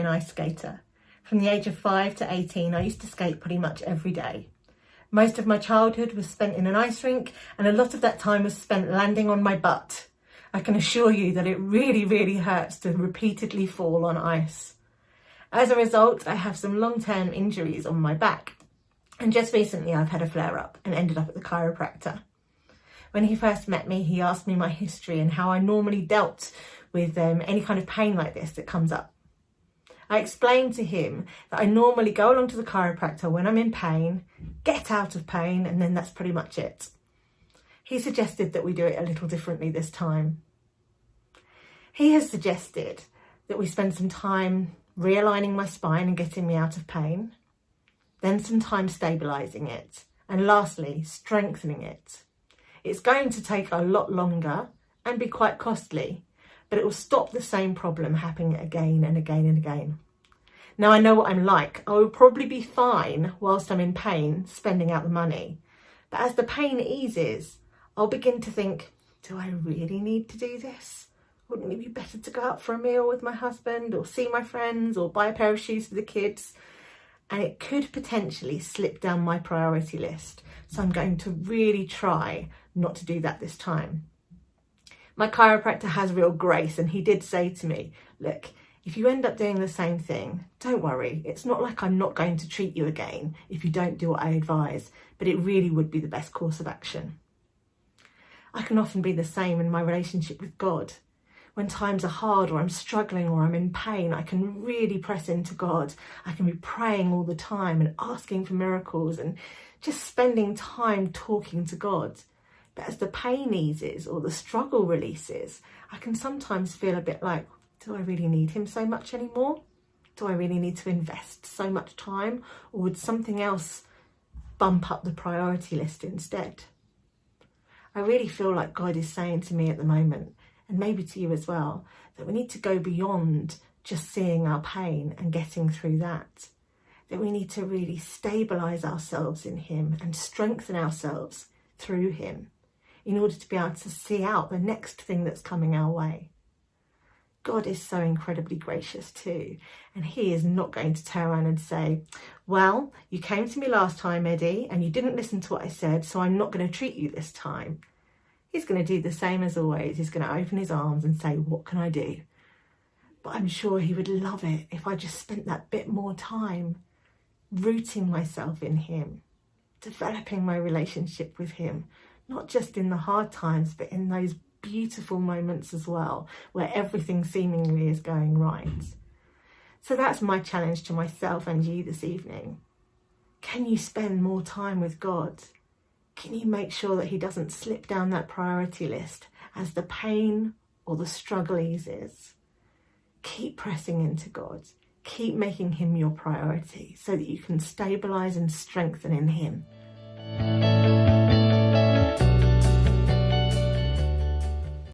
an ice skater. From the age of 5 to 18, I used to skate pretty much every day. Most of my childhood was spent in an ice rink, and a lot of that time was spent landing on my butt. I can assure you that it really, really hurts to repeatedly fall on ice. As a result, I have some long-term injuries on my back. And just recently I've had a flare-up and ended up at the chiropractor. When he first met me, he asked me my history and how I normally dealt with any kind of pain like this that comes up. I explained to him that I normally go along to the chiropractor when I'm in pain, get out of pain, and then that's pretty much it. He suggested that we do it a little differently this time. He has suggested that we spend some time realigning my spine and getting me out of pain, then some time stabilising it, and lastly, strengthening it. It's going to take a lot longer and be quite costly, but it will stop the same problem happening again and again and again. Now I know what I'm like. I will probably be fine whilst I'm in pain spending out the money. But as the pain eases, I'll begin to think, do I really need to do this? Wouldn't it be better to go out for a meal with my husband or see my friends or buy a pair of shoes for the kids? And it could potentially slip down my priority list. So I'm going to really try not to do that this time. My chiropractor has real grace, and he did say to me, look, if you end up doing the same thing, don't worry. It's not like I'm not going to treat you again if you don't do what I advise, but it really would be the best course of action. I can often be the same in my relationship with God. When times are hard or I'm struggling or I'm in pain, I can really press into God. I can be praying all the time and asking for miracles and just spending time talking to God. But as the pain eases or the struggle releases, I can sometimes feel a bit like, do I really need him so much anymore? Do I really need to invest so much time? Or would something else bump up the priority list instead? I really feel like God is saying to me at the moment, and maybe to you as well, that we need to go beyond just seeing our pain and getting through that. That we need to really stabilise ourselves in him and strengthen ourselves through him in order to be able to see out the next thing that's coming our way. God is so incredibly gracious too, and he is not going to turn around and say, well, you came to me last time, Eddie, and you didn't listen to what I said, so I'm not going to treat you this time. He's going to do the same as always. He's going to open his arms and say, what can I do? But I'm sure he would love it if I just spent that bit more time rooting myself in him, developing my relationship with him, not just in the hard times, but in those beautiful moments as well, where everything seemingly is going right. So that's my challenge to myself and you this evening. Can you spend more time with God? Can you make sure that he doesn't slip down that priority list as the pain or the struggle eases? Keep pressing into God. Keep making him your priority so that you can stabilise and strengthen in him.